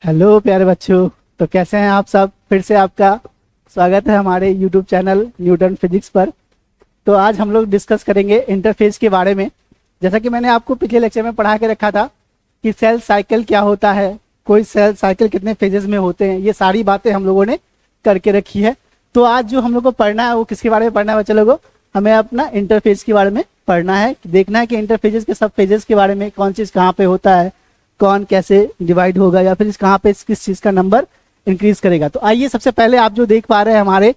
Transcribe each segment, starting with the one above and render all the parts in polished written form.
Hello प्यारे बच्चों। तो कैसे हैं आप सब। फिर से आपका स्वागत है हमारे यूट्यूब चैनल न्यूटन फिजिक्स पर। तो आज हम लोग डिस्कस करेंगे इंटरफेस के बारे में। जैसा कि मैंने आपको पिछले लेक्चर में पढ़ा के रखा था कि सेल साइकिल क्या होता है, कोई सेल साइकिल कितने फेजेस में होते हैं, ये सारी बातें हम लोगों ने करके रखी है। तो आज जो हम लोग को पढ़ना है वो किसके बारे में पढ़ना है बच्चे लोगों, हमें अपना इंटरफेस के बारे में पढ़ना है। देखना है कि इंटरफेजेस के सब फेजेस के बारे में, कौन चीज़ कहाँ पे होता है, कौन कैसे डिवाइड होगा, या फिर इस कहाँ पे किस चीज़ का नंबर इंक्रीज करेगा। तो आइए सबसे पहले आप जो देख पा रहे हैं हमारे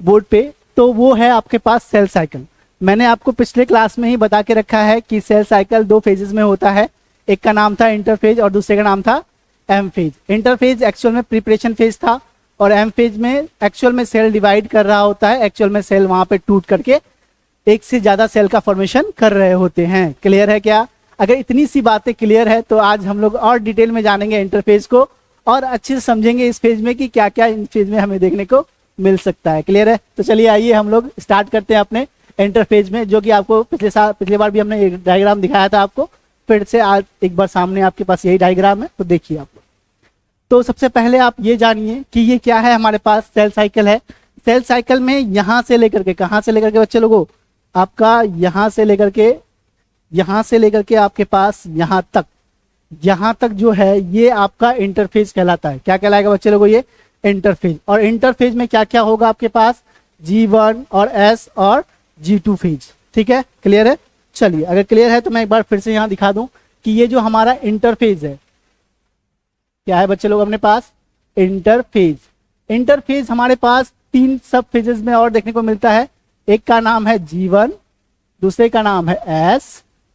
बोर्ड पे, तो वो है आपके पास सेल साइकिल। मैंने आपको पिछले क्लास में ही बता के रखा है कि सेल साइकिल दो फेजेस में होता है। एक का नाम था इंटरफेज और दूसरे का नाम था एम फेज। इंटरफेज एक्चुअल में प्रिपरेशन फेज था और एम फेज में एक्चुअल में सेल डिवाइड कर रहा होता है। एक्चुअल में सेल वहां पे टूट करके एक से ज्यादा सेल का फॉर्मेशन कर रहे होते हैं। क्लियर है क्या? अगर इतनी सी बातें क्लियर है तो आज हम लोग और डिटेल में जानेंगे इंटरफेज को और अच्छे से समझेंगे इस फेज में कि क्या क्या इन फेज में हमें देखने को मिल सकता है। क्लियर है? तो चलिए आइए हम लोग स्टार्ट करते हैं अपने इंटरफेज में, जो कि आपको पिछली बार भी हमने एक डायग्राम दिखाया था आपको। फिर से आज एक बार सामने आपके पास यही डायग्राम है, तो देखिए आप। तो सबसे पहले आप ये जानिए कि ये क्या है, हमारे पास सेल साइकिल है। सेल साइकिल में यहाँ से लेकर के, कहाँ से लेकर के बच्चे लोगों, आपका यहाँ से लेकर के आपके पास यहाँ तक जो है ये आपका इंटरफेज कहलाता है। क्या कहलाएगा बच्चे लोगों? ये इंटरफेज। और इंटरफेज में क्या क्या होगा आपके पास? G1 और S और G2 फेज। ठीक है, क्लियर है? चलिए, अगर क्लियर है तो मैं एक बार फिर से यहाँ दिखा दूं कि ये जो हमारा इंटरफेज है, क्या है बच्चे लोग अपने पास? इंटरफेज। इंटरफेज हमारे पास तीन सब फेजेस में और देखने को मिलता है। एक का नाम है G1, दूसरे का नाम है S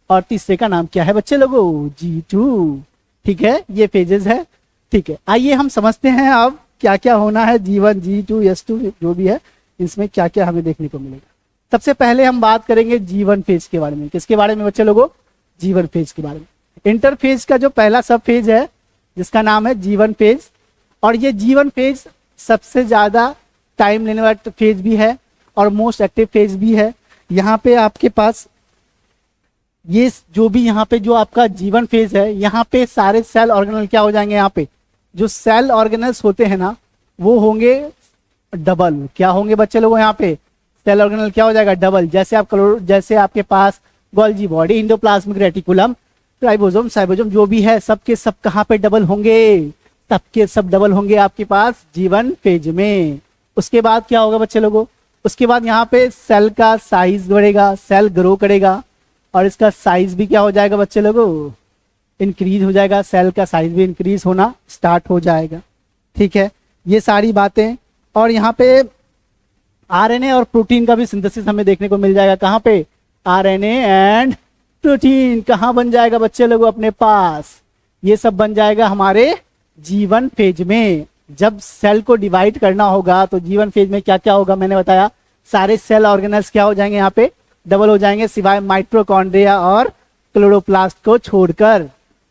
और तीसरे का नाम क्या है बच्चे लोगों? G2। ठीक है, ये फेजेस है। ठीक है, आइए हम समझते हैं अब क्या क्या होना है G1, G2, S2 जो भी है, इसमें क्या क्या हमें देखने को मिलेगा। सबसे पहले हम बात करेंगे G1 फेज के बारे में। किसके बारे में बच्चे लोगों? G1 फेज के बारे में। इंटरफेज का जो पहला सब फेज है जिसका नाम है G1 फेज, और ये G1 फेज सबसे ज्यादा टाइम लेने वाला फेज भी है और मोस्ट एक्टिव फेज भी है। यहाँ पे आपके पास ये जो भी यहाँ पे जो आपका G1 फेज है, यहाँ पे सारे सेल ऑर्गेनल क्या हो जाएंगे? यहाँ पे जो सेल ऑर्गेनल्स होते हैं ना, वो होंगे डबल। क्या होंगे बच्चे लोगों? यहाँ पे सेल ऑर्गेनल क्या हो जाएगा? डबल। जैसे आपके पास Golgi body, endoplasmic reticulum, ribosome, cytosome जो भी है, सबके सब कहाँ पे डबल होंगे? सबके सब डबल होंगे आपके पास G1 फेज में। उसके बाद क्या होगा बच्चे लोगों? उसके बाद यहाँ पे सेल का साइज बढ़ेगा, सेल ग्रो करेगा और इसका साइज भी क्या हो जाएगा बच्चे लोगों? इंक्रीज हो जाएगा। सेल का साइज भी इंक्रीज होना स्टार्ट हो जाएगा। ठीक है, ये सारी बातें। और यहाँ पे आरएनए और प्रोटीन का भी सिंथेसिस हमें देखने को मिल जाएगा। कहाँ पे? आरएनए एंड प्रोटीन कहाँ बन जाएगा बच्चे लोगों? अपने पास ये सब बन जाएगा हमारे G1 फेज में। जब सेल को डिवाइड करना होगा तो G1 फेज में क्या क्या होगा मैंने बताया। सारे सेल ऑर्गेनल्स क्या हो जाएंगे? यहाँ पे डबल हो जाएंगे, सिवाय माइटोकॉन्ड्रिया और क्लोरोप्लास्ट को छोड़कर।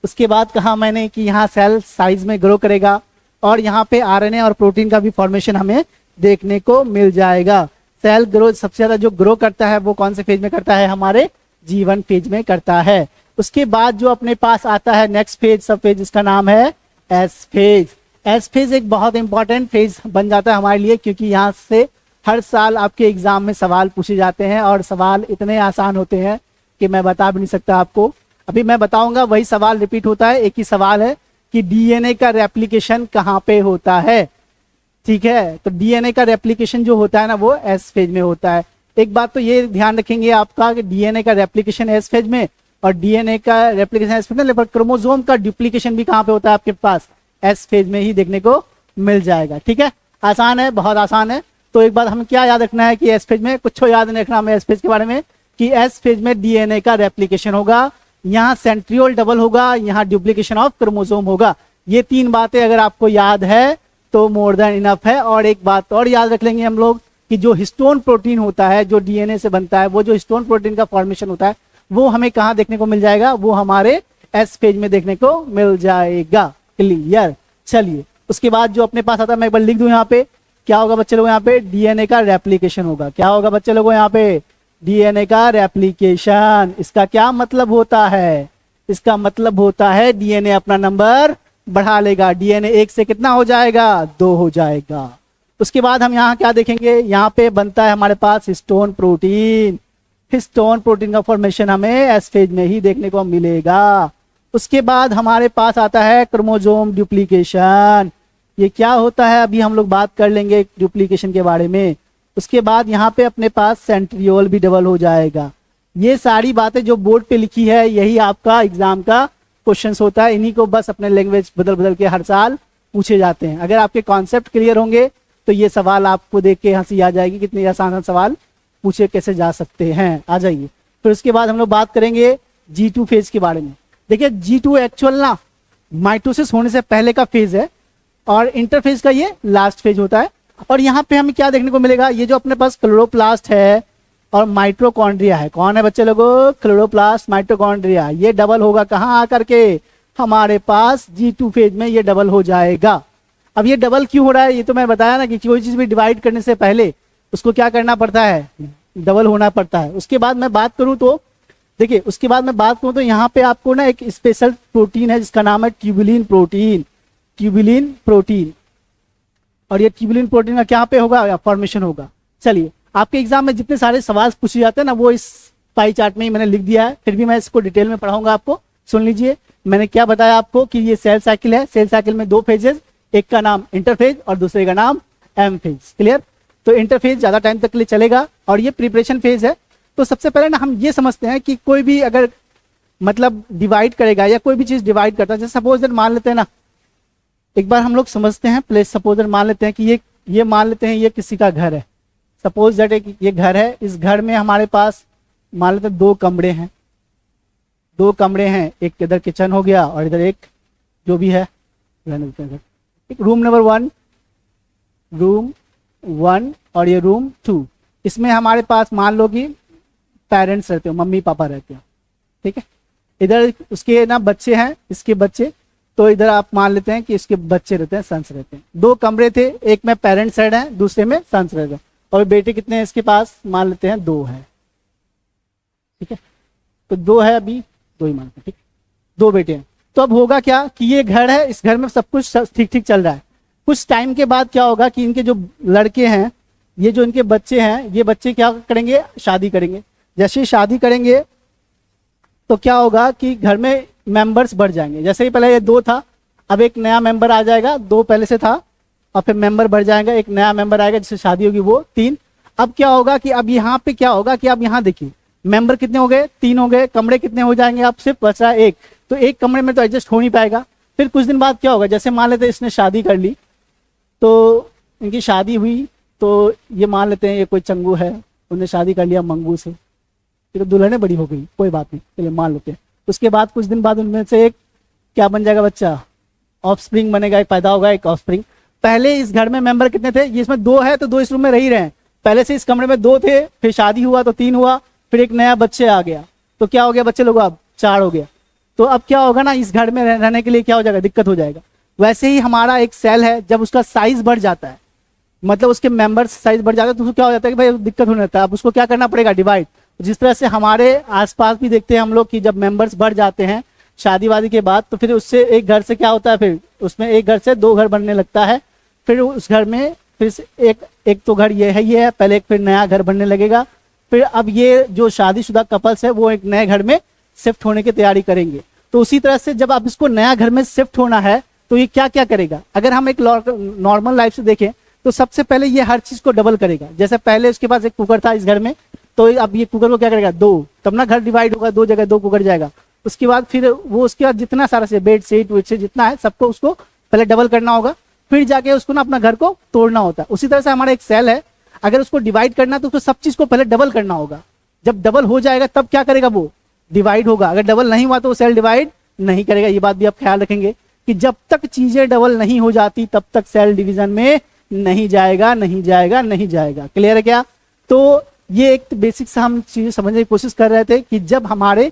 उसके बाद कहा मैंने कि यहाँ सेल साइज में ग्रो करेगा और यहाँ पे आरएनए और प्रोटीन का भी फॉर्मेशन हमें देखने को मिल जाएगा। सेल ग्रोथ सबसे ज्यादा जो ग्रो करता है वो कौन से फेज में करता है? हमारे G1 फेज में करता है। उसके बाद जो अपने पास आता है नेक्स्ट फेज, सब फेज, जिसका नाम है S फेज। एस फेज एक बहुत इंपॉर्टेंट फेज बन जाता है हमारे लिए, क्योंकि यहाँ से हर साल आपके एग्जाम में सवाल पूछे जाते हैं और सवाल इतने आसान होते हैं कि मैं बता भी नहीं सकता आपको। अभी मैं बताऊंगा, वही सवाल रिपीट होता है। एक ही सवाल है कि डीएनए का रेप्लिकेशन कहाँ पे होता है। ठीक है, तो डीएनए का रेप्लिकेशन जो होता है ना, वो एस फेज में होता है। एक बात तो ये ध्यान रखेंगे आपका कि डीएनए का रेप्लिकेशन एस फेज में और डीएनए का रेप्लिकेशन एस फेज में, लेकिन क्रोमोसोम का डुप्लीकेशन भी कहाँ पे होता है आपके पास? एस फेज में ही देखने को मिल जाएगा। ठीक है, आसान है, बहुत आसान है। तो एक बात हमें क्या याद रखना है कि एस फेज में कुछ याद नहीं रखना हमें एस फेज के बारे में, कि एस फेज में डीएनए का रेप्लिकेशन होगा, यहाँ सेंट्रियोल डबल होगा, यहाँ डुप्लीकेशन ऑफ क्रोमोसोम होगा। ये तीन बातें अगर आपको याद है तो मोर देन इनफ है। और एक बात और याद रख लेंगे हम लोग कि जो हिस्टोन प्रोटीन होता है जो डीएनए से बनता है, वो जो हिस्टोन प्रोटीन का फॉर्मेशन होता है वो हमें कहाँ देखने को मिल जाएगा? वो हमारे एस फेज में देखने को मिल जाएगा। क्लियर? चलिए, उसके बाद जो अपने पास आता है मैं एक बार लिख दूं यहाँ पे, क्या होगा बच्चे लोगों? यहाँ पे डीएनए का रेप्लिकेशन होगा। क्या होगा बच्चे लोगों? यहाँ पे डीएनए का रेप्लिकेशन। इसका क्या मतलब होता है? इसका मतलब होता है डीएनए अपना नंबर बढ़ा लेगा, डीएनए 1 से कितना हो जाएगा, 2 हो जाएगा। उसके बाद हम यहाँ क्या देखेंगे, यहाँ पे बनता है हमारे पास हिस्टोन प्रोटीन। हिस्टोन प्रोटीन का फॉर्मेशन हमें एस फेज में ही देखने को मिलेगा। उसके बाद हमारे पास आता है क्रोमोसोम डुप्लीकेशन। ये क्या होता है अभी हम लोग बात कर लेंगे डुप्लीकेशन के बारे में। उसके बाद यहाँ पे अपने पास सेंट्रियोल भी डबल हो जाएगा। ये सारी बातें जो बोर्ड पे लिखी है यही आपका एग्जाम का क्वेश्चंस होता है। इन्हीं को बस अपने लैंग्वेज बदल बदल के हर साल पूछे जाते हैं। अगर आपके कॉन्सेप्ट क्लियर होंगे तो ये सवाल आपको देख के हंसी आ जाएगी, कितने आसान सवाल पूछे कैसे जा सकते हैं। आ जाइए। फिर उसके बाद हम लोग बात करेंगे G2 फेज के बारे में। देखिए G2 एक्चुअल ना माइटोसिस होने से पहले का फेज है और इंटरफेज का ये लास्ट फेज होता है। और यहाँ पे हमें क्या देखने को मिलेगा, ये जो अपने पास क्लोरोप्लास्ट है और माइटोकॉन्ड्रिया है, कौन है बच्चे लोगों, क्लोरोप्लास्ट माइटोकॉन्ड्रिया, ये डबल होगा कहाँ आकर के, हमारे पास G2 फेज में ये डबल हो जाएगा। अब ये डबल क्यों हो रहा है, ये तो मैं बताया ना कि कोई चीज भी डिवाइड करने से पहले उसको क्या करना पड़ता है, डबल होना पड़ता है। उसके बाद मैं बात करूं तो देखिए, उसके बाद मैं बात करूं तो यहाँ पे आपको ना एक स्पेशल प्रोटीन है जिसका नाम है ट्यूबुलिन प्रोटीन। ट्यूबुलिन प्रोटीन, और ये ट्यूबुलिन प्रोटीन का क्या पे होगा, फॉर्मेशन होगा। चलिए, आपके एग्जाम में जितने सारे सवाल पूछे जाते हैं ना वो इस पाई चार्ट में ही मैंने लिख दिया है, फिर भी मैं इसको डिटेल में पढ़ाऊंगा आपको। सुन लीजिए, मैंने क्या बताया आपको कि ये सेल साइकिल है। सेल साइकिल में 2 फेजेस, एक का नाम इंटरफेज और दूसरे का नाम एम फेज। क्लियर। तो इंटरफेज ज्यादा टाइम तक के लिए चलेगा और ये प्रिपरेशन फेज है। तो सबसे पहले ना हम ये समझते हैं कि कोई भी अगर मतलब डिवाइड करेगा या कोई भी चीज डिवाइड करता है, जैसे सपोज दैट मान लेते हैं ना, एक बार हम लोग समझते हैं, प्लेस सपोज दैट मान लेते हैं कि ये मान लेते हैं ये किसी का घर है। सपोज दैट एक ये घर है, इस घर में हमारे पास मान लेते हैं 2 कमरे हैं। 2 कमरे हैं, एक इधर किचन हो गया और इधर एक जो भी है एक रूम नंबर 1, रूम 1 और ये रूम 2। इसमें हमारे पास मान लो कि पेरेंट्स रहते हो, मम्मी पापा रहते हो, ठीक है। इधर उसके ना बच्चे हैं, इसके बच्चे, तो इधर आप मान लेते हैं कि इसके बच्चे रहते हैं, सन्स रहते हैं। 2 कमरे थे, एक में पेरेंट्स रहते हैं, दूसरे में सन्स रहते हैं। और बेटे कितने हैं इसके पास, मान लेते हैं 2 है, ठीक है। तो 2 है, अभी 2 ही मानते हैं, ठीक, 2 बेटे हैं। तो अब होगा क्या कि ये घर है, इस घर में सब कुछ ठीक ठीक चल रहा है। कुछ टाइम के बाद क्या होगा कि इनके जो लड़के हैं, ये जो इनके बच्चे हैं, ये बच्चे क्या करेंगे, शादी करेंगे। जैसे ही शादी करेंगे तो क्या होगा कि घर में मेंबर्स बढ़ जाएंगे। जैसे ही पहले ये 2 था, अब एक नया मेंबर आ जाएगा, 2 पहले से था, और फिर मेंबर बढ़ जाएगा, एक नया मेंबर आएगा जिससे शादी होगी, वो 3। अब क्या होगा कि अब यहाँ पे क्या होगा कि अब यहाँ देखिए मेंबर कितने हो गए, 3 हो गए, कमरे कितने हो जाएंगे, अब सिर्फ बचा 1। तो एक कमरे में तो एडजस्ट हो नहीं पाएगा। फिर कुछ दिन बाद क्या होगा, जैसे मान लेते हैं इसने शादी कर ली, तो इनकी शादी हुई, तो ये मान लेते हैं ये कोई चंगू है, उन्हें शादी कर लिया मंगू से, तो दुल्हने बड़ी हो गई, कोई बात नहीं, चलिए मान लेते हैं। उसके बाद कुछ दिन बाद उनमें से एक क्या बन जाएगा बच्चा, ऑफस्प्रिंग बनेगा, एक पैदा होगा एक ऑफस्प्रिंग। पहले इस घर में मेंबर कितने थे, ये इसमें 2 है तो 2 इस रूम में रह ही रहे हैं। पहले से इस कमरे में 2 थे, फिर शादी हुआ तो 3 हुआ, फिर एक नया बच्चे आ गया, तो क्या हो गया बच्चे लोग, अब 4 हो गया। तो अब क्या होगा ना, इस घर में रहने के लिए क्या हो जाएगा, दिक्कत हो जाएगा। वैसे ही हमारा एक सेल है, जब उसका साइज बढ़ जाता है, मतलब उसके मेंबर्स साइज बढ़ जाता है, तो उसको क्या हो जाता है कि भाई दिक्कत होने लगता है। अब उसको क्या करना पड़ेगा, डिवाइड। जिस तरह से हमारे आसपास भी देखते हैं हम लोग कि जब मेंबर्स बढ़ जाते हैं शादी वादी के बाद, तो फिर उससे एक घर से क्या होता है, फिर उसमें एक घर से 2 घर बनने लगता है। फिर उस घर में फिर से एक तो घर ये है पहले, एक फिर नया घर बनने लगेगा। फिर अब ये जो शादीशुदा कपल्स है वो एक नए घर में शिफ्ट होने की तैयारी करेंगे। तो उसी तरह से जब आप इसको नया घर में शिफ्ट होना है तो ये क्या क्या करेगा, अगर हम एक नॉर्मल लाइफ से देखें तो सबसे पहले ये हर चीज को डबल करेगा। जैसे पहले उसके पास एक कुकर था इस घर में, तो अब ये कुकर को क्या करेगा, 2, तब ना घर डिवाइड होगा, 2 जगह 2 कुकर जाएगा। उसके बाद फिर वो उसके बाद जितना सारा से बेड सेट वेट से जितना है सबको उसको पहले डबल करना होगा, फिर जाके उसको ना अपना घर को तोड़ना होता है। उसी तरह से हमारा एक सेल है, अगर उसको डिवाइड करना है तो उसको सब चीज को पहले डबल करना होगा। जब डबल हो जाएगा तब क्या करेगा, वो डिवाइड होगा। अगर डबल नहीं हुआ तो वो सेल डिवाइड नहीं करेगा। ये बात भी आप ख्याल रखेंगे कि जब तक चीजें डबल नहीं हो जाती तब तक सेल डिवीजन में नहीं जाएगा, नहीं जाएगा, नहीं जाएगा। क्लियर है क्या? तो ये एक बेसिक सा हम चीजें समझने की कोशिश कर रहे थे कि जब हमारे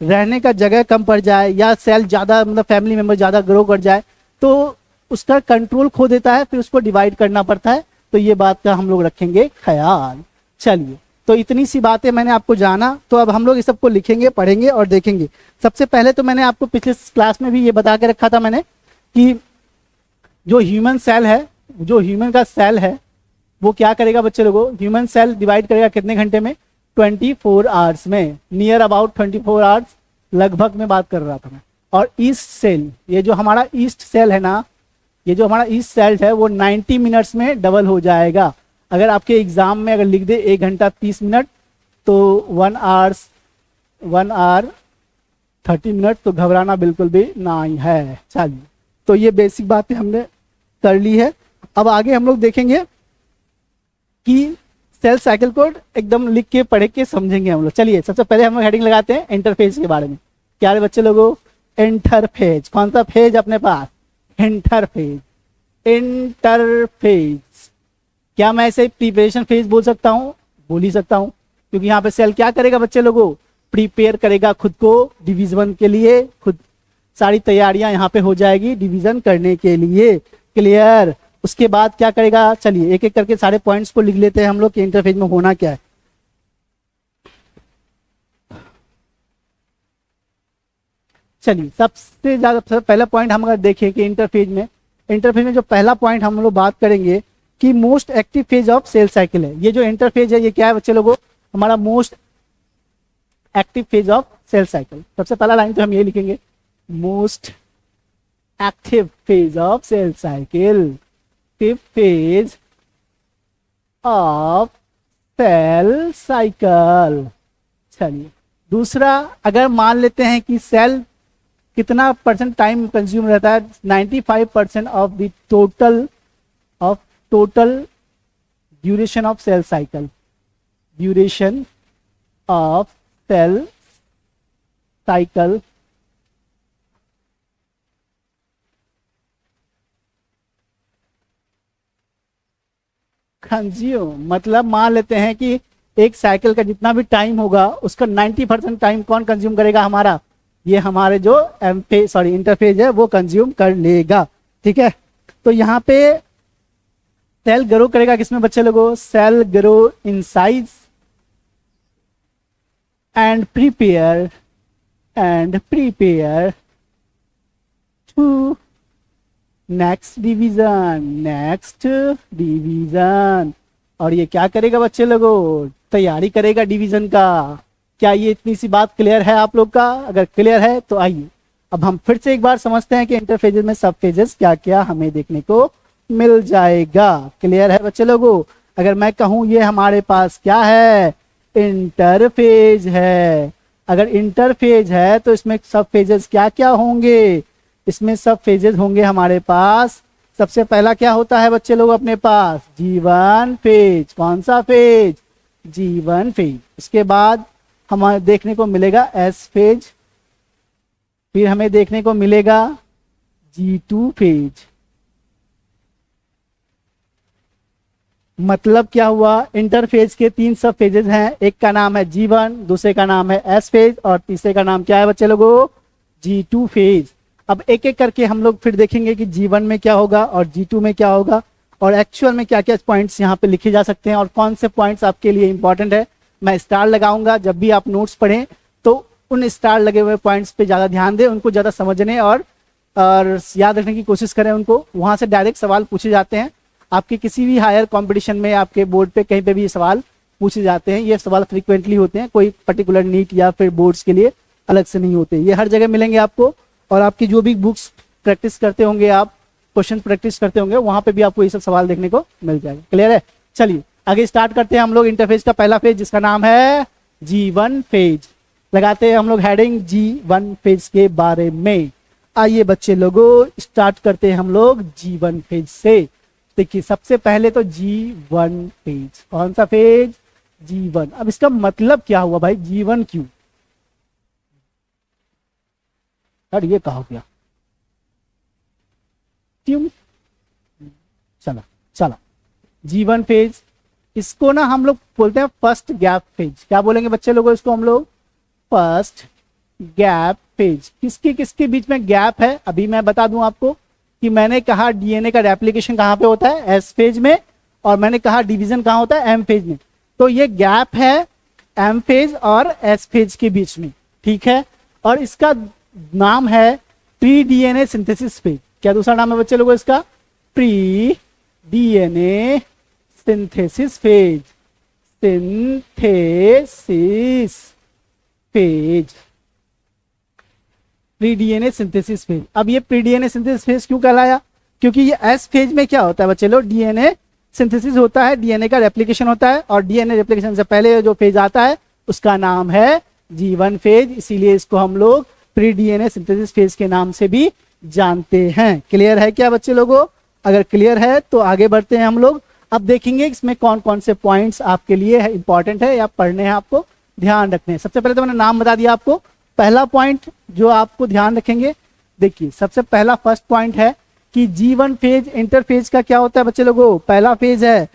रहने का जगह कम पड़ जाए या सेल ज्यादा मतलब फैमिली मेंबर ज्यादा ग्रो कर जाए तो उसका कंट्रोल खो देता है, फिर उसको डिवाइड करना पड़ता है। तो ये बात का हम लोग रखेंगे ख्याल। चलिए, तो इतनी सी बातें मैंने आपको जाना, तो अब हम लोग इस सबको लिखेंगे, पढ़ेंगे और देखेंगे। सबसे पहले तो मैंने आपको पिछले क्लास में भी ये बता के रखा था मैंने कि जो ह्यूमन सेल है, जो ह्यूमन का सेल है वो क्या करेगा बच्चे लोगों, ह्यूमन सेल डिवाइड करेगा कितने घंटे में, 24 आवर्स में, नियर अबाउट 24 आवर्स, लगभग में बात कर रहा था मैं। और ईस्ट सेल, ये जो हमारा ईस्ट सेल है ना, ये जो हमारा ईस्ट सेल है वो 90 मिनट्स में डबल हो जाएगा। अगर आपके एग्जाम में अगर लिख दे 1 घंटा 30 मिनट तो 1 आवर 30 मिनट, तो घबराना बिल्कुल भी नहीं है। चलिए, तो ये बेसिक बातें हमने कर ली है। अब आगे हम लोग देखेंगे कि सेल साइकिल को एकदम लिख के पढ़ के समझेंगे हम लोग। चलिए, सबसे पहले हम लोग हेडिंग लगाते हैं इंटरफेज के बारे में। क्या है बच्चे लोगों, इंटरफेज। कौन सा फेज अपने पास, इंटरफेज। इंटरफेज क्या मैं इसे प्रिपरेशन फेज बोल सकता हूँ, बोल ही सकता हूँ, क्योंकि यहाँ पे सेल क्या करेगा बच्चे लोगों, प्रिपेयर करेगा खुद को डिवीजन के लिए, खुद सारी तैयारियां यहाँ पे हो जाएगी डिवीजन करने के लिए। क्लियर। उसके बाद क्या करेगा, चलिए एक एक करके सारे पॉइंट्स को लिख लेते हैं हम लोग कि इंटरफेज में होना क्या है। चलिए, सबसे ज्यादा पहला पॉइंट हम अगर देखें कि इंटरफेज में जो पहला पॉइंट हम लोग बात करेंगे कि most active phase of cell cycle है। ये जो इंटरफेज है ये क्या है बच्चे लोगों, हमारा most active phase of cell cycle. सबसे पहला लाइन तो हम ये लिखेंगे, most active phase of cell cycle, active phase of cell cycle. चलिए, दूसरा अगर मान लेते हैं कि सेल कितना परसेंट टाइम कंज्यूम रहता है, 95% of the total duration of cell cycle, duration of cell cycle consume, मतलब मान लेते हैं कि एक साइकिल का जितना भी टाइम होगा उसका 90% टाइम कौन कंज्यूम करेगा, हमारा ये हमारे जो इंटरफेज है वो कंज्यूम कर लेगा। ठीक है, तो यहाँ पे सेल ग्रो करेगा किसमें बच्चे लोगों, cell grow in size and prepare to next division. और ये क्या करेगा बच्चे लोगों, तैयारी करेगा डिवीजन का। क्या ये इतनी सी बात क्लियर है आप लोग का? अगर क्लियर है तो आइए अब हम फिर से एक बार समझते हैं कि इंटरफेजेस में सब फेजेस क्या क्या हमें देखने को मिल जाएगा। क्लियर है बच्चे लोगों? अगर मैं कहूं ये हमारे पास क्या है, इंटरफेज है। अगर इंटरफेज है तो इसमें सब फेजेस क्या क्या होंगे, इसमें सब फेजेस होंगे हमारे पास। सबसे पहला क्या होता है बच्चे लोग अपने पास, G1 फेज। कौन सा फेज, G1 फेज। उसके बाद हमें देखने को मिलेगा S फेज, फिर हमें देखने को मिलेगा G2 फेज। मतलब क्या हुआ, इंटरफेज के 3 सब फेजेस हैं, एक का नाम है G1, दूसरे का नाम है S फेज और तीसरे का नाम क्या है बच्चे लोगों, G2 फेज। अब एक एक करके हम लोग फिर देखेंगे कि G1 में क्या होगा और G2 में क्या होगा और एक्चुअल में क्या क्या पॉइंट्स यहाँ पे लिखे जा सकते हैं और कौन से पॉइंट्स आपके लिए इंपॉर्टेंट है। मैं स्टार लगाऊंगा, जब भी आप नोट्स पढ़ें तो उन स्टार लगे हुए पॉइंट्स पे ज़्यादा ध्यान दें, उनको ज़्यादा समझने और याद रखने की कोशिश करें उनको। वहाँ से डायरेक्ट सवाल पूछे जाते हैं आपके किसी भी हायर कंपटीशन में, आपके बोर्ड पे कहीं पे भी ये सवाल पूछे जाते हैं। ये सवाल फ्रीक्वेंटली होते हैं, कोई पर्टिकुलर नीट या फिर बोर्ड्स के लिए अलग से नहीं होते, ये हर जगह मिलेंगे आपको। और आपकी जो भी बुक्स प्रैक्टिस करते होंगे, आप क्वेश्चन प्रैक्टिस करते होंगे, वहां पे भी आपको ये सब सवाल देखने को मिल जाएगा। क्लियर है? चलिए आगे स्टार्ट करते हैं हम लोग इंटरफेस का पहला फेज जिसका नाम है G1 फेज। लगाते हैं हम लोग हेडिंग G1 फेज के बारे में। आइए बच्चे लोगों स्टार्ट करते हैं हम लोग G1 फेज से। देखिए सबसे पहले तो G1 फेज, कौन सा फेज, G1। अब इसका मतलब क्या हुआ भाई, G1 क्यों, और ये कहा गया क्यों, चला G1 फेज, इसको ना हम लोग बोलते हैं फर्स्ट गैप फेज। क्या बोलेंगे बच्चे लोगों इसको हम लोग, फर्स्ट गैप फेज। किसके किसके बीच में गैप है अभी मैं बता दूं आपको कि मैंने कहा डीएनए का रेप्लिकेशन कहाँ पे होता है, एस फेज में, और मैंने कहा डिवीजन कहाँ होता है, एम फेज में। तो ये गैप है एम फेज और एस फेज के बीच में, ठीक है। और इसका नाम है प्री डीएनए सिंथेसिस फेज। क्या दूसरा नाम है बच्चे लोगों इसका? Pre DNA synthesis phase, synthesis phase, pre DNA synthesis phase. अब ये प्री डीएनए सिंथेसिस फेज क्यों कहलाया? क्योंकि ये एस फेज में क्या होता है बच्चे लोग? डीएनए सिंथेसिस होता है, डीएनए का रेप्लिकेशन होता है, और डीएनए रेप्लिकेशन से पहले जो फेज आता है उसका नाम है G1 फेज, इसीलिए इसको हम लोग प्री डीएनए सिंथेसिस फेज के नाम से भी जानते हैं। क्लियर है क्या बच्चे लोगों? अगर क्लियर है तो आगे बढ़ते हैं हम लोग। अब देखेंगे इसमें कौन कौन से पॉइंट्स आपके लिए इंपॉर्टेंट है या पढ़ने हैं, आपको ध्यान रखने हैं। सबसे पहले तो मैंने नाम बता दिया आपको। पहला पॉइंट जो आपको ध्यान रखेंगे, देखिए सबसे पहला फर्स्ट पॉइंट है कि G1 फेज इंटरफेज का क्या होता है बच्चे लोगों? पहला फेज है,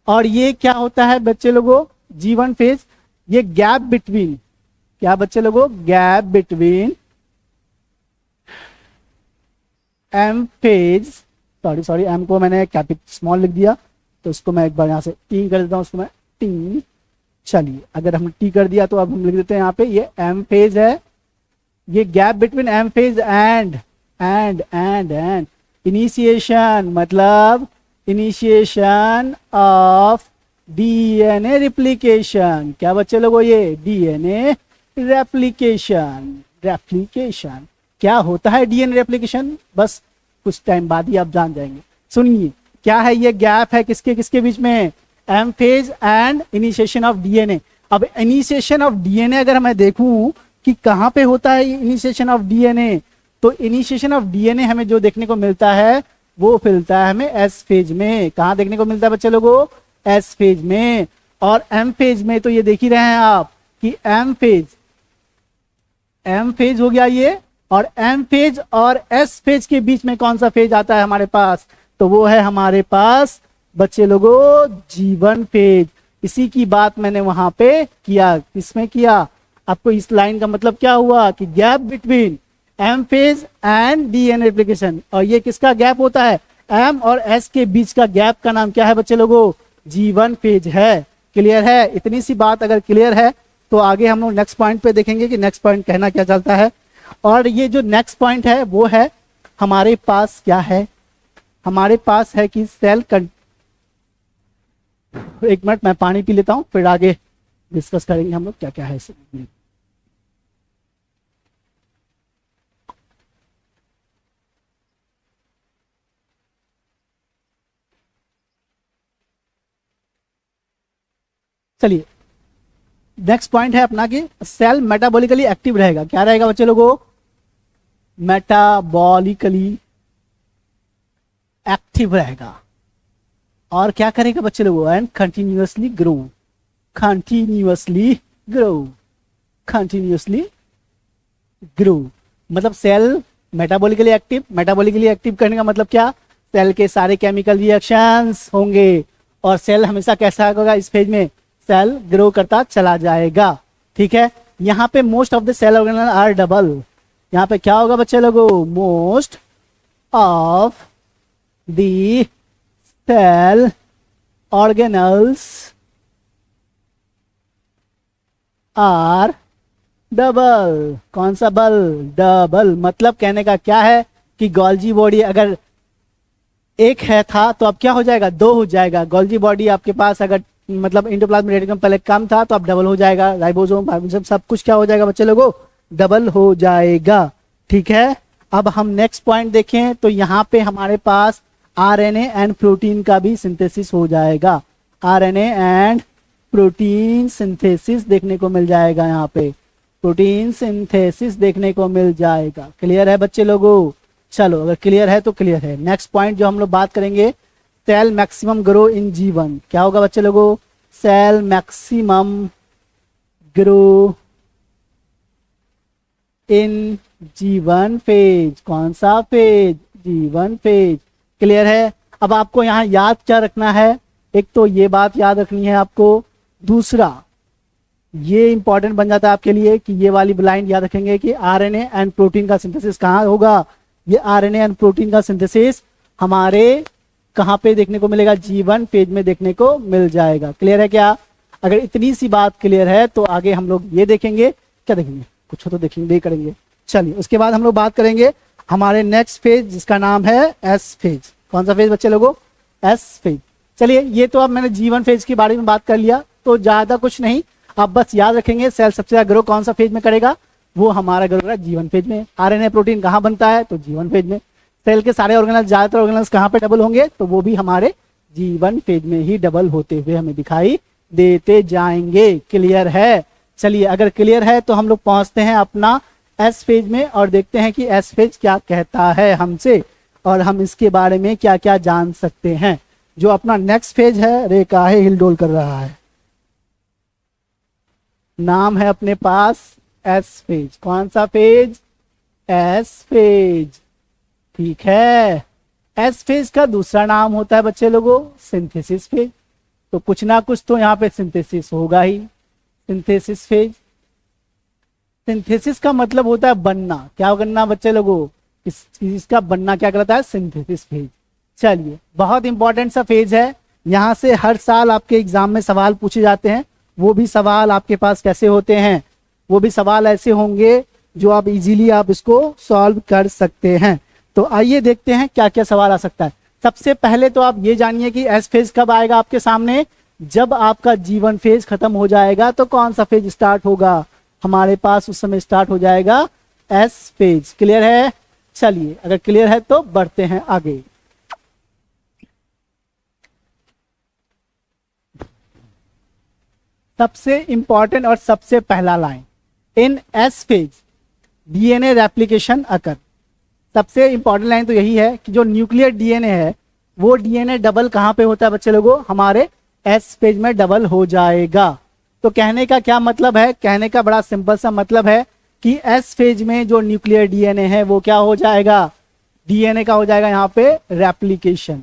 और ये क्या होता है बच्चे लोगों? G1 फेज ये गैप बिटवीन, क्या बच्चे लोगों? Gap between M phase, sorry M को मैंने कैपिटल स्मॉल लिख दिया, तो उसको मैं एक बार यहां से टी कर देता हूं, उसको मैं टी, चलिए अगर हम टी कर दिया तो अब हम लिख देते हैं यहाँ पे ये एम फेज है, ये gap between M phase and initiation, मतलब इनिशिएशन ऑफ डीएनए रेप्लिकेशन। क्या बच्चे लोगों? ये डीएनए रेप्लिकेशन क्या होता है? डीएनए रेप्लिकेशन बस कुछ टाइम बाद ही आप जान जाएंगे। सुनिए क्या है ये गैप है किसके किसके बीच में? M phase and initiation of DNA. अब इनिशिएशन ऑफ डीएनए अगर मैं देखूं कि कहां पे होता है इनिशिएशन ऑफ डीएनए, तो इनिशिएशन ऑफ डीएनए हमें जो देखने को मिलता है वो मिलता है हमें एस फेज में। कहां देखने को मिलता है बच्चे लोगों? एस फेज में। और एम फेज में तो ये देख ही रहे हैं आप कि एम फेज हो गया ये, और एम फेज और एस फेज के बीच में कौन सा फेज आता है हमारे पास? तो वो है हमारे पास बच्चे लोगों G1 फेज। इसी की बात मैंने वहां पे किया। किसमें किया? आपको इस लाइन का मतलब क्या हुआ कि gap between M phase and DNA replication, और ये किसका गैप होता है? एम और एस के बीच का गैप का नाम क्या है बच्चे लोगों? G1 फेज है। क्लियर है? इतनी सी बात अगर क्लियर है तो आगे हम लोग नेक्स्ट पॉइंट पे देखेंगे कि नेक्स्ट पॉइंट कहना क्या चलता है। और ये जो नेक्स्ट पॉइंट है वो है हमारे पास क्या है? हमारे पास है कि सेल एक मिनट मैं पानी पी लेता हूं, फिर आगे डिस्कस करेंगे हम लोग क्या क्या है इसमें। चलिए नेक्स्ट पॉइंट है अपना कि सेल मेटाबॉलिकली एक्टिव रहेगा। क्या रहेगा बच्चे लोगों? मेटाबॉलिकली एक्टिव रहेगा। और क्या करेगा बच्चे लोगों? And continuously grow. मतलब सेल मेटाबॉलिकली एक्टिव करने का मतलब क्या? सेल के सारे केमिकल रिएक्शंस होंगे, और सेल हमेशा कैसा होगा? इस फेज में सेल ग्रो करता चला जाएगा। ठीक है? यहाँ पे most of the cell organelle are double. यहाँ पे क्या होगा बच्चे लोगों? Most of the cell organelles are double. कौन सा बल? डबल। मतलब कहने का क्या है कि गोल्जी बॉडी अगर एक है था तो अब क्या हो जाएगा? 2 हो जाएगा। गोल्जी बॉडी आपके पास अगर मतलब एंडोप्लाज्मिक रेटिकुलम पहले कम था तो अब डबल हो जाएगा। राइबोसोम सब कुछ क्या हो जाएगा बच्चे लोगों? डबल हो जाएगा। ठीक है? अब हम नेक्स्ट पॉइंट देखें तो यहाँ पे हमारे पास आरएनए एंड प्रोटीन का भी सिंथेसिस हो जाएगा। आरएनए एंड प्रोटीन सिंथेसिस देखने को मिल जाएगा। यहाँ पे प्रोटीन सिंथेसिस देखने को मिल जाएगा। क्लियर है बच्चे लोगों? चलो अगर क्लियर है तो क्लियर है। नेक्स्ट पॉइंट जो हम लोग बात करेंगे, cell maximum grow in G1। क्या होगा बच्चे लोगों? Cell maximum grow in G1 phase. कौन सा फेज? G1 phase. क्लियर है? अब आपको यहाँ याद क्या रखना है? एक तो ये बात याद रखनी है आपको, दूसरा ये इंपॉर्टेंट बन जाता है आपके लिए कि ये वाली ब्लाइंड याद रखेंगे कि आरएनए एंड प्रोटीन का सिंथेसिस कहाँ होगा? ये आरएनए एंड प्रोटीन का सिंथेसिस हमारे कहाँ पे देखने को मिलेगा? G1 फेज में देखने को मिल जाएगा। क्लियर है क्या? अगर इतनी सी बात क्लियर है तो आगे हम लोग ये देखेंगे, क्या देखेंगे? कुछ तो देखेंगे, करेंगे। चलिए उसके बाद हम लोग बात करेंगे हमारे नेक्स्ट फेज जिसका नाम है एस फेज। कौन सा फेज बच्चे लोगों? S phase. चलिए ये तो अब मैंने G1 फेज के बारे में बात कर लिया, तो ज्यादा कुछ नहीं, आप बस याद रखेंगे सेल सबसे ज्यादा ग्रो कौन सा फेज में करेगा, वो हमारा ग्रो G1 फेज में। आरएनए प्रोटीन कहाँ बनता है? तो G1 फेज में। सेल के सारे ऑर्गेनल्स, ज्यादातर ऑर्गेनल्स कहाँ पे डबल होंगे? तो वो भी हमारे G1 फेज में ही डबल होते हुए हमें दिखाई देते जाएंगे। क्लियर है? चलिए अगर क्लियर है तो हम लोग पहुंचते हैं अपना एस फेज में और देखते हैं कि एस फेज क्या कहता है हमसे और हम इसके बारे में क्या क्या जान सकते हैं। जो अपना नेक्स्ट फेज है, रे काहे हिलडोल कर रहा है, नाम है अपने पास एस फेज। कौन सा फेज? S phase. ठीक है, एस फेज का दूसरा नाम होता है बच्चे लोगों सिंथेसिस फेज। तो कुछ ना कुछ तो यहाँ पे सिंथेसिस होगा ही, सिंथेसिस फेज। सिंथेसिस का मतलब होता है बनना। क्या बनना बच्चे लोगों? इस चीज का बनना क्या कहलाता है? Synthesis phase. चलिए बहुत इंपॉर्टेंट सा फेज है, यहाँ से हर साल आपके एग्जाम में सवाल पूछे जाते हैं। वो भी सवाल आपके पास कैसे होते हैं? वो भी सवाल ऐसे होंगे जो आप इजीली आप इसको सॉल्व कर सकते हैं। तो आइए देखते हैं क्या क्या सवाल आ सकता है। सबसे पहले तो आप ये जानिए कि एस फेज कब आएगा आपके सामने? जब आपका G1 फेज खत्म हो जाएगा तो कौन सा फेज स्टार्ट होगा? हमारे पास उस समय स्टार्ट हो जाएगा एस फेज। क्लियर है? चलिए अगर क्लियर है तो बढ़ते हैं आगे। सबसे इंपॉर्टेंट और सबसे पहला लाइन, इन एस फेज डीएनए रेप्लिकेशन अकर। सबसे इंपॉर्टेंट लाइन तो यही है कि जो न्यूक्लियर डीएनए है वो डीएनए डबल कहां पे होता है बच्चे लोगों? हमारे एस फेज में डबल हो जाएगा। तो कहने का क्या मतलब है? कहने का बड़ा सिंपल सा मतलब है कि एस फेज में जो न्यूक्लियर डीएनए है वो क्या हो जाएगा? डीएनए का हो जाएगा यहाँ पे रेप्लिकेशन।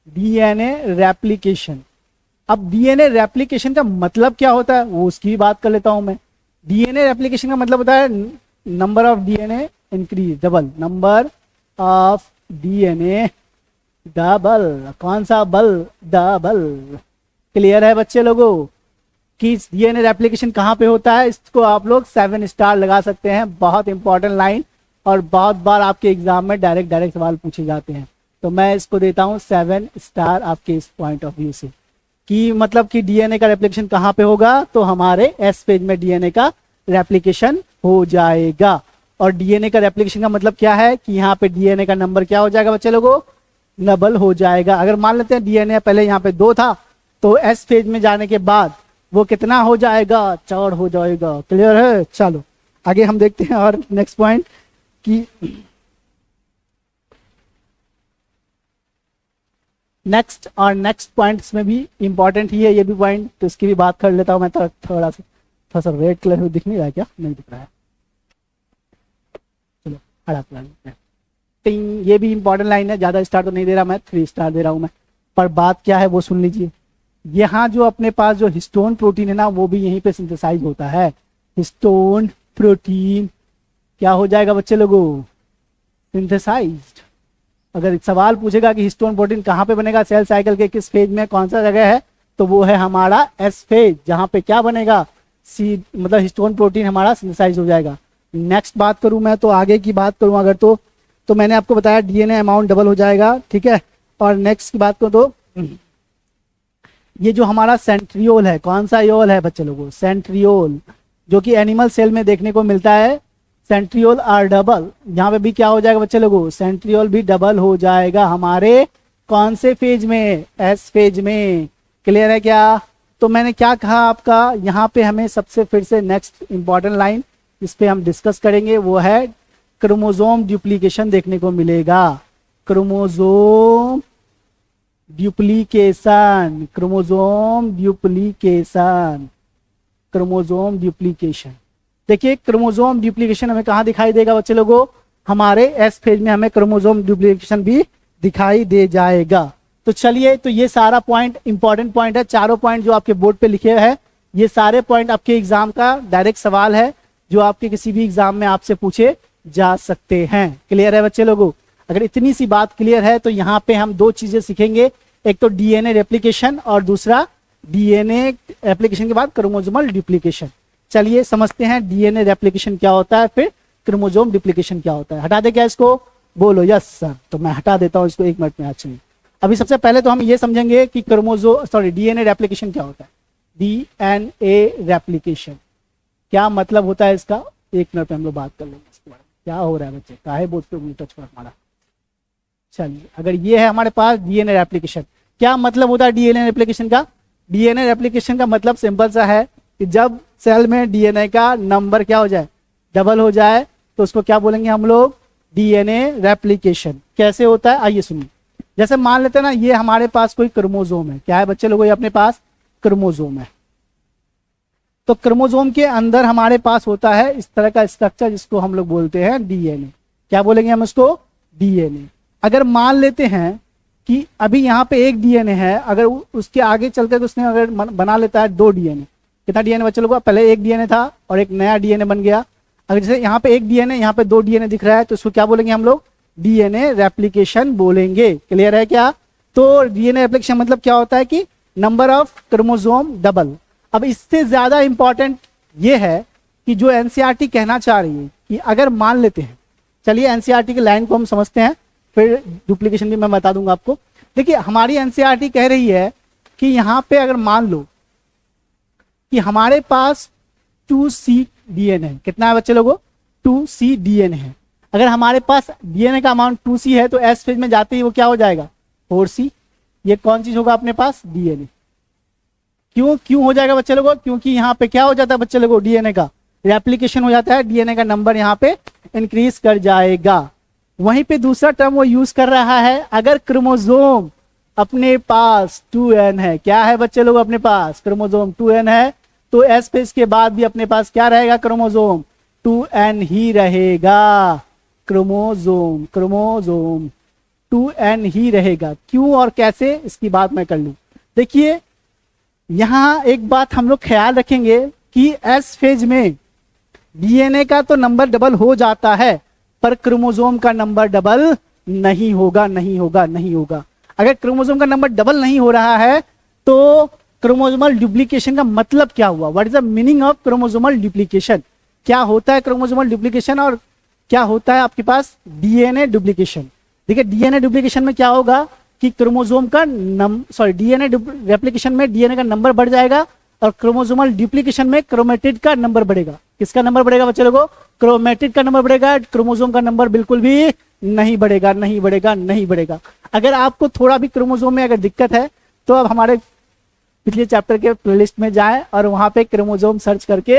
DNA replication. अब डीएनए रेप्लिकेशन का मतलब क्या होता है वो उसकी भी बात कर लेता हूं मैं। डीएनए रेप्लिकेशन का मतलब होता है number of DNA increase, double, number of DNA double. कौन सा बल? डबल। क्लियर है बच्चे लोगों कि डीएनए रेप्लिकेशन कहाँ पे होता है? इसको आप लोग 7 स्टार लगा सकते हैं। बहुत इंपॉर्टेंट लाइन और बहुत बार आपके एग्जाम में डायरेक्ट सवाल पूछे जाते हैं, तो मैं इसको देता हूँ 7 स्टार आपके इस पॉइंट ऑफ व्यू से। कि मतलब कि डीएनए का रेप्लिकेशन कहाँ पे होगा? तो हमारे एस फेज में डीएनए का रेप्लिकेशन हो जाएगा। और डीएनए का रेप्लिकेशन का मतलब क्या है कि यहाँ पे डीएनए का नंबर क्या हो जाएगा बच्चे लोगों? डबल हो जाएगा। अगर मान लेते हैं डीएनए पहले यहाँ पे 2 था तो एस फेज में जाने के बाद वो कितना हो जाएगा? 4 हो जाएगा। क्लियर है? चलो आगे हम देखते हैं और नेक्स्ट पॉइंट कि नेक्स्ट पॉइंट्स में भी इंपॉर्टेंट ही है ये भी पॉइंट, तो इसकी भी बात कर लेता हूं मैं। थोड़ा सा रेड कलर में दिख नहीं रहा है क्या? नहीं दिख रहा है, चलो हरा कलर। ये भी इंपॉर्टेंट लाइन है, ज्यादा स्टार तो नहीं दे रहा मैं, 3 स्टार दे रहा हूं मैं। पर बात क्या है वो सुन लीजिए। यहाँ जो अपने पास जो हिस्टोन प्रोटीन है ना वो भी यहीं पे सिंथेसाइज होता है। हिस्टोन प्रोटीन क्या हो जाएगा बच्चे लोगों? सिंथेसाइज्ड। अगर सवाल पूछेगा कि हिस्टोन प्रोटीन कहाँ पे बनेगा सेल साइकिल के किस फेज में, कौन सा जगह है, तो वो है हमारा एस फेज, जहाँ पे क्या बनेगा? सी, मतलब हिस्टोन प्रोटीन हमारा सिंथेसाइज हो जाएगा। नेक्स्ट बात करूं मैं तो आगे की बात करूं अगर तो मैंने आपको बताया डीएनए अमाउंट डबल हो जाएगा। ठीक है, और नेक्स्ट की बात करूं तो ये जो हमारा सेंट्रियोल है, कौन सा योल है बच्चे लोगों? सेंट्रियोल, जो कि एनिमल सेल में देखने को मिलता है। सेंट्रियोल आर डबल, यहाँ पे भी क्या हो जाएगा बच्चे लोगों? सेंट्रियोल भी डबल हो जाएगा हमारे कौन से फेज में? एस फेज में। क्लियर है क्या? तो मैंने क्या कहा आपका, यहाँ पे हमें सबसे फिर से नेक्स्ट इंपॉर्टेंट लाइन इस पे हम डिस्कस करेंगे वो है क्रोमोसोम ड्यूप्लीकेशन देखने को मिलेगा। Chromosome duplication, chromosome duplication, chromosome duplication. देखिए क्रोमोसोम ड्यूप्लीकेशन हमें कहाँ दिखाई देगा बच्चे लोगों? हमारे एस फेज में हमें क्रोमोसोम ड्यूप्लीकेशन भी दिखाई दे जाएगा। तो चलिए, तो ये सारा पॉइंट इंपॉर्टेंट पॉइंट है। चारों पॉइंट जो आपके बोर्ड पे लिखे हैं ये सारे पॉइंट आपके एग्जाम का डायरेक्ट सवाल है जो आपके किसी भी एग्जाम में आपसे पूछे जा सकते हैं। क्लियर है बच्चे लोगों? अगर इतनी सी बात क्लियर है तो यहाँ पे हम 2 चीजें सीखेंगे, एक तो डीएनए रेप्लिकेशन और दूसरा डीएनए रेप्लिकेशन के बाद क्रोमोसोमल डुप्लीकेशन। चलिए समझते हैं डीएनए रेप्लिकेशन क्या होता है, फिर क्रोमोसोम डुप्लीकेशन क्या होता है। हटा दे क्या इसको? बोलो यस सर। तो मैं हटा देता हूँ इसको 1 मिनट में। अच्छा, अभी सबसे पहले तो हम ये समझेंगे कि डीएनए रेप्लिकेशन क्या होता है। डीएनए रेप्लिकेशन क्या मतलब होता है इसका, 1 मिनट में हम लोग बात कर लेंगे इसके बारे में। क्या हो रहा है बच्चे, काहे बोर्ड पे टच पर हमारा। चलिए, अगर ये है हमारे पास डीएनए रेप्लिकेशन, क्या मतलब होता है डीएनए रेप्लिकेशन का। डीएनए रेप्लिकेशन का मतलब सिंपल सा है कि जब सेल में डीएनए का नंबर क्या हो जाए, डबल हो जाए, तो उसको क्या बोलेंगे हम लोग, डीएनए रेप्लिकेशन। कैसे होता है आइए सुनिए। जैसे मान लेते हैं ना, ये हमारे पास कोई क्रोमोसोम है। क्या है बच्चे लोगों, ये अपने पास क्रोमोसोम है। तो क्रोमोसोम के अंदर हमारे पास होता है इस तरह का स्ट्रक्चर जिसको हम लोग बोलते हैं डीएनए। क्या बोलेंगे हम उसको, डीएनए। अगर मान लेते हैं कि अभी यहाँ पे एक डीएनए है, अगर उसके आगे चलकर तो उसने अगर बना लेता है 2 डीएनए। कितना डीएनए बच्चे लोगों, पहले एक डीएनए था और एक नया डीएनए बन गया। अगर जैसे यहाँ पे एक डीएनए, यहाँ पे 2 डीएनए दिख रहा है, तो इसको क्या बोलेंगे हम लोग, डीएनए रेप्लिकेशन बोलेंगे। क्लियर है क्या। तो डीएनए रेप्लिकेशन मतलब क्या होता है कि नंबर ऑफ क्रोमोसोम डबल। अब इससे ज्यादा इंपॉर्टेंट ये है कि जो एनसीईआरटी कहना चाह रही है कि अगर मान लेते हैं, चलिए एनसीईआरटी की लाइन को हम समझते हैं, फिर डुप्लीकेशन भी मैं बता दूंगा आपको। देखिए, हमारी एनसीईआरटी कह रही है कि यहाँ पे अगर मान लो कि हमारे पास 2C डीएनए है। कितना है बच्चे लोगों, 2C डीएनए है। अगर हमारे पास डीएनए का अमाउंट 2C है तो एस फेज में जाते ही वो क्या हो जाएगा, 4C। ये कौन चीज होगा अपने पास, डीएनए। क्यों हो जाएगा बच्चे लोगों, क्योंकि यहाँ पे क्या हो जाता है बच्चे लोगों, डीएनए का रेप्लिकेशन हो जाता है, डीएनए का नंबर यहाँ पे इंक्रीज कर जाएगा। वहीं पे दूसरा टर्म वो यूज कर रहा है, अगर क्रोमोसोम अपने पास 2n है। क्या है बच्चे लोग, अपने पास क्रोमोसोम 2n है, तो एस फेज के बाद भी अपने पास क्या रहेगा, क्रोमोसोम 2n ही रहेगा। क्रोमोसोम 2n ही रहेगा। क्यों और कैसे, इसकी बात मैं कर लूं। देखिए, यहां एक बात हम लोग ख्याल रखेंगे कि एस फेज में डीएनए का तो नंबर डबल हो जाता है, पर क्रोमोसोम का नंबर डबल नहीं होगा, नहीं होगा, नहीं होगा। अगर क्रोमोसोम का नंबर डबल नहीं हो रहा है तो क्रोमोसोमल डुप्लीकेशन का मतलब क्या हुआ, what is the meaning of chromosomal duplication. क्या होता है क्रोमोसोमल डुप्लीकेशन और क्या होता है आपके पास डीएनए डुप्लीकेशन। देखिए, डीएनए डुप्लीकेशन में क्या होगा कि क्रोमोसोम का डीएनए रेप्लिकेशन में डीएनए का नंबर बढ़ जाएगा और क्रोमोसोमल डुप्लीकेशन में क्रोमेटिड का नंबर बढ़ेगा। किसका नंबर बढ़ेगा बच्चे लोगों, क्रोमेटिड का नंबर बढ़ेगा। क्रोमोसोम का नंबर बिल्कुल भी नहीं बढ़ेगा, नहीं बढ़ेगा, नहीं बढ़ेगा। अगर आपको थोड़ा भी क्रोमोसोम में अगर दिक्कत है तो अब हमारे पिछले चैप्टर के प्लेलिस्ट में जाएं और वहां पे क्रोमोसोम सर्च करके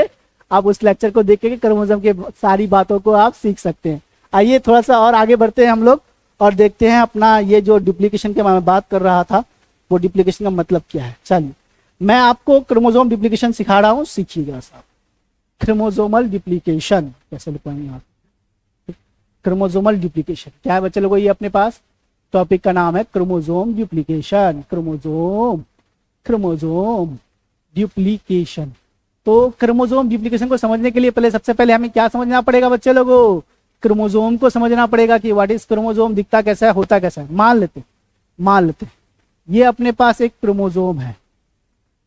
आप उस लेक्चर को देख के क्रोमोसोम के सारी बातों को आप सीख सकते हैं। आइए थोड़ा सा और आगे बढ़ते हैं हम लोग और देखते हैं अपना ये जो डुप्लीकेशन के मैं बात कर रहा था, वो डुप्लीकेशन का मतलब क्या है। चलिए, मैं आपको क्रोमोसोम डुप्लीकेशन सिखा रहा हूँ, सीखिएगा साहब। क्रोमोसोमल डुप्लीकेशन कैसे लिखेंगे आप, क्रोमोसोमल डुप्लीकेशन क्या है बच्चे लोगों, ये अपने पास टॉपिक का नाम है क्रोमोसोम डुप्लीकेशन। Chromosome duplication. तो क्रोमोसोम डुप्लीकेशन को समझने के लिए पहले सबसे पहले हमें क्या समझना पड़ेगा बच्चे लोगों, क्रोमोसोम को समझना पड़ेगा कि व्हाट इज क्रोमोसोम, दिखता कैसा है, होता कैसा है। मान लेते ये अपने पास एक क्रोमोसोम है,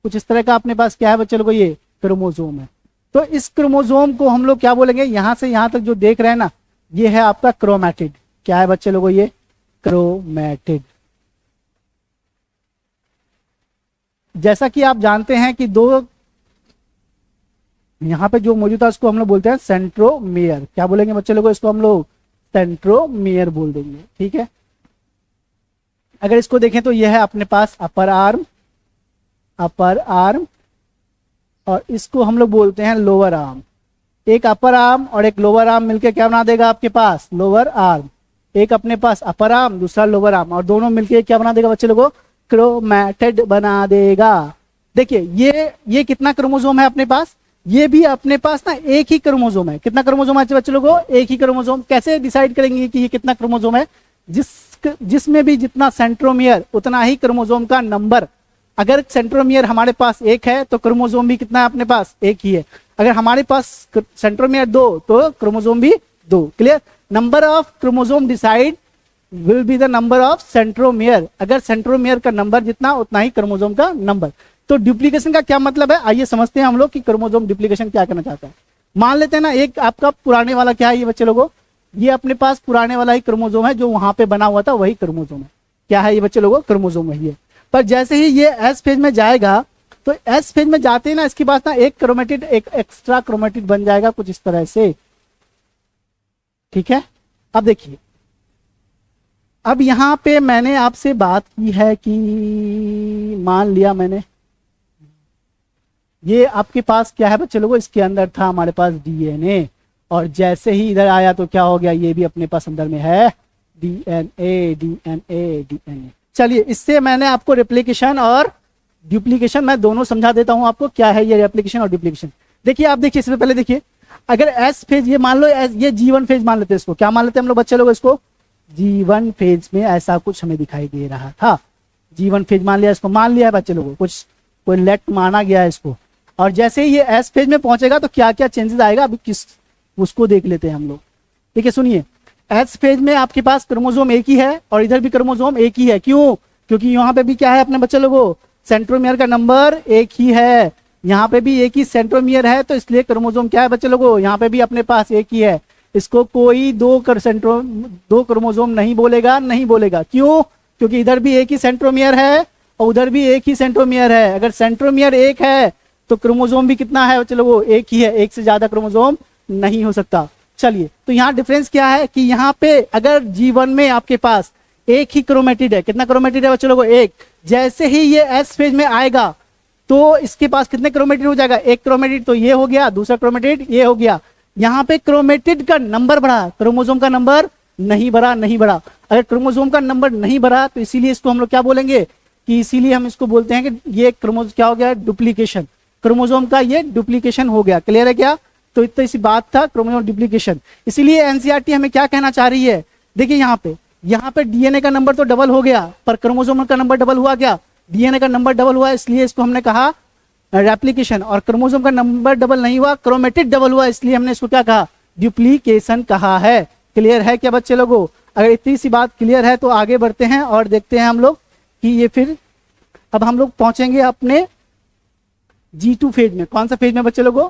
कुछ इस तरह का अपने पास क्या है बच्चे लोगों, ये क्रोमोसोम है। तो इस क्रोमोसोम को हम लोग क्या बोलेंगे, यहां से यहां तक जो देख रहे हैं ना, ये है आपका क्रोमैटिड। क्या है बच्चे लोगों, ये क्रोमैटिड। जैसा कि आप जानते हैं कि दो यहां पे जो मौजूद है उसको हम लोग बोलते हैं सेंट्रोमियर। क्या बोलेंगे बच्चे लोगों, इसको हम लोग सेंट्रोमियर बोल देंगे, ठीक है। अगर इसको देखें तो यह है अपने पास अपर आर्म और इसको हम लोग बोलते हैं लोअर आर्म। एक अपर आर्म और एक लोअर आर्म मिलकर क्या बना देगा आपके पास, लोअर आर्म। एक अपने पास अपर आर्म, दूसरा लोअर आर्म, और दोनों मिलकर क्या बना देगा बच्चे लोगों, क्रोमैटिड बना देगा। देखिए ये कितना क्रोमोसोम है अपने पास, ये भी अपने पास ना एक ही क्रोमोसोम है। कितना क्रोमोसोम है बच्चे लोगों, एक ही क्रोमोसोम। कैसे डिसाइड करेंगे कि ये कितना क्रोमोसोम है, जिसमें भी जितना सेंट्रोमियर उतना ही क्रोमोसोम का नंबर। अगर सेंट्रोमियर हमारे पास एक है तो क्रोमोसोम भी कितना है अपने पास, एक ही है। अगर हमारे पास सेंट्रोमियर 2 तो क्रोमोसोम भी 2। Clear. Number of chromosome decide will be the number of centromere. अगर सेंट्रोमियर का नंबर जितना उतना ही क्रोमोसोम का नंबर। तो डुप्लीकेशन का क्या मतलब है, आइए समझते हैं हम लोग कि क्रोमोसोम डुप्लीकेशन क्या करना चाहता है। मान लेते हैं ना, एक आपका पुराने वाला क्या है ये बच्चे लोगों, ये अपने पास पुराने वाला ही क्रोमोसोम है, जो वहां पे बना हुआ था वही क्रोमोसोम है। क्या है ये बच्चे लोगों? क्रोमोसोम है ये। पर जैसे ही ये एस फेज में जाएगा, तो एस फेज में जाते ही ना इसके पास ना एक क्रोमेटिड, एक एक्स्ट्रा क्रोमेटिड बन जाएगा कुछ इस तरह से। ठीक है, अब देखिए, अब यहां पे मैंने आपसे बात की है कि मान लिया मैंने ये आपके पास क्या है बच्चे लोगों, इसके अंदर था हमारे पास डीएनए, और जैसे ही इधर आया तो क्या हो गया, ये भी अपने पास अंदर में है डीएनए डीएनए डीएनए। चलिए, इससे मैंने आपको रेप्लिकेशन और डुप्लीकेशन मैं दोनों समझा देता हूं आपको, क्या है ये रेप्लिकेशन और डुप्लीकेशन। देखिए, आप देखिए, इससे पहले देखिए, अगर एस फेज, ये मान लो ये G1 फेज मान लेते हैं इसको, क्या मान लेते हैं हम लोग बच्चे लोग इसको, G1 फेज में ऐसा कुछ हमें दिखाई दे रहा था, G1 फेज मान लिया इसको, मान लिया है बच्चे लोगों, कुछ कोई लेट माना गया है इसको। और जैसे ही ये एस फेज में पहुंचेगा तो क्या क्या चेंजेस आएगा, अभी किस उसको देख लेते हैं हम लोग। ठीक है, सुनिए, एस फेज में आपके पास क्रोमोसोम एक ही है और इधर भी क्रोमोसोम एक ही है। क्यों? क्योंकि यहाँ पे भी क्या है अपने बच्चे लोगों, सेंट्रोमियर का नंबर एक ही है, यहाँ पे भी एक ही सेंट्रोमियर है, तो इसलिए क्रोमोसोम क्या है बच्चे लोगों, यहाँ पे भी अपने पास एक ही है। इसको कोई दो क्रोमोसोम नहीं बोलेगा, नहीं बोलेगा। क्यों? क्योंकि इधर भी एक ही सेंट्रोमियर है और उधर भी एक ही सेंट्रोमियर है। अगर सेंट्रोमियर एक है तो क्रोमोसोम भी कितना है बच्चे लोगों, एक ही है, एक से ज्यादा क्रोमोसोम नहीं हो सकता। चलिए, तो यहाँ डिफरेंस क्या है कि यहाँ पे अगर G1 में आपके पास एक ही क्रोमेटिड है, कितना क्रोमेटिड है बच्चे लोगों, एक। जैसे ही ये एस फेज में आएगा तो इसके पास कितने क्रोमेटिड हो जाएगा, एक क्रोमेटिड, तो ये हो गया, दूसरा क्रोमेटिड ये हो गया। यहाँ पे क्रोमेटिड का नंबर बढ़ा, क्रोमोसोम का नंबर नहीं बढ़ा, नहीं बढ़ा। अगर क्रोमोसोम का नंबर नहीं बढ़ा तो इसीलिए इसको हम लोग क्या बोलेंगे कि इसीलिए हम इसको बोलते हैं कि ये क्रोमोसोम क्या हो गया, डुप्लीकेशन, क्रोमोसोम का ये डुप्लीकेशन हो गया। क्लियर है क्या? तो इतनी सी बात था क्रोमोसोम डुप्लीकेशन। इसीलिए एनसीईआरटी हमें क्या कहना चाह रही है, देखिए यहाँ पे डीएनए का नंबर तो डबल हो गया, पर क्रोमोसोम का नंबर डबल हुआ क्या, डीएनए का नंबर डबल हुआ, इसलिए इसको हमने कहा रेप्लिकेशन। और क्रोमोसोम का नंबर डबल नहीं हुआ, क्रोमेटिड डबल हुआ, इसलिए हमने इसको क्या कहा, डुप्लीकेशन कहा है। क्लियर है क्या बच्चे लोगों? अगर इतनी सी बात क्लियर है तो आगे बढ़ते हैं और देखते हैं हम लोग कि ये फिर अब हम लोग पहुंचेंगे अपने G2 फेज में। कौन सा फेज में बच्चे लोगों,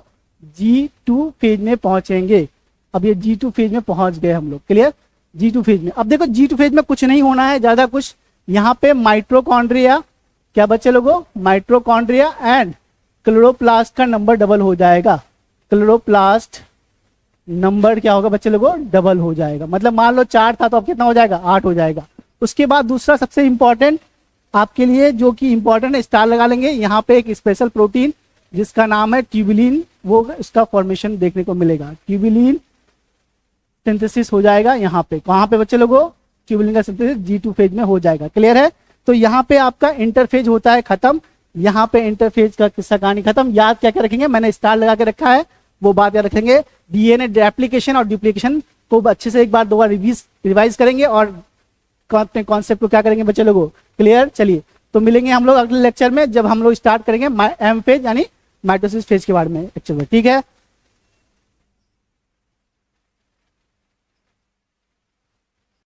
G2 फेज में पहुंचेंगे। अब ये G2 फेज में पहुंच गए हम लोग। क्लियर? G2 फेज में अब देखो, G2 फेज में कुछ नहीं होना है ज्यादा कुछ, यहाँ पे माइटोकॉन्ड्रिया, क्या बच्चे लोगों, माइटोकॉन्ड्रिया एंड क्लोरोप्लास्ट का नंबर डबल हो जाएगा। क्लोरोप्लास्ट नंबर क्या होगा बच्चे लोगों, डबल हो जाएगा। मतलब मान लो 4 था तो अब कितना हो जाएगा, 8 हो जाएगा। उसके बाद दूसरा सबसे इंपॉर्टेंट आपके लिए जो कि इंपॉर्टेंट है, स्टार लगा लेंगे, यहाँ पे एक स्पेशल प्रोटीन जिसका नाम है ट्यूबुलिन, वो इसका फॉर्मेशन देखने को मिलेगा। ट्यूबुलिन सिंथेसिस हो जाएगा यहाँ पे, कहाँ पे बच्चे लोगों, ट्यूबुलिन का सिंथेसिस G2 फेज में हो जाएगा। क्लियर है? तो यहाँ पे आपका इंटरफेज होता है खत्म, यहाँ पे इंटरफेज का किस्सा कहानी खत्म। याद क्या क्या रखेंगे, मैंने स्टार लगा के रखा है, वो बात याद रखेंगे। डीएनए रेप्लिकेशन और डुप्लीकेशन को अच्छे से एक बार 2 बार रिवाइज करेंगे और कॉन्सेप्ट को क्या करेंगे बच्चे लोगों, क्लियर? चलिए, तो मिलेंगे हम लोग अगले लेक्चर में जब हम लोग स्टार्ट करेंगे एम फेज यानी माइटोसिस फेज के बारे में लेक्चर में। ठीक है?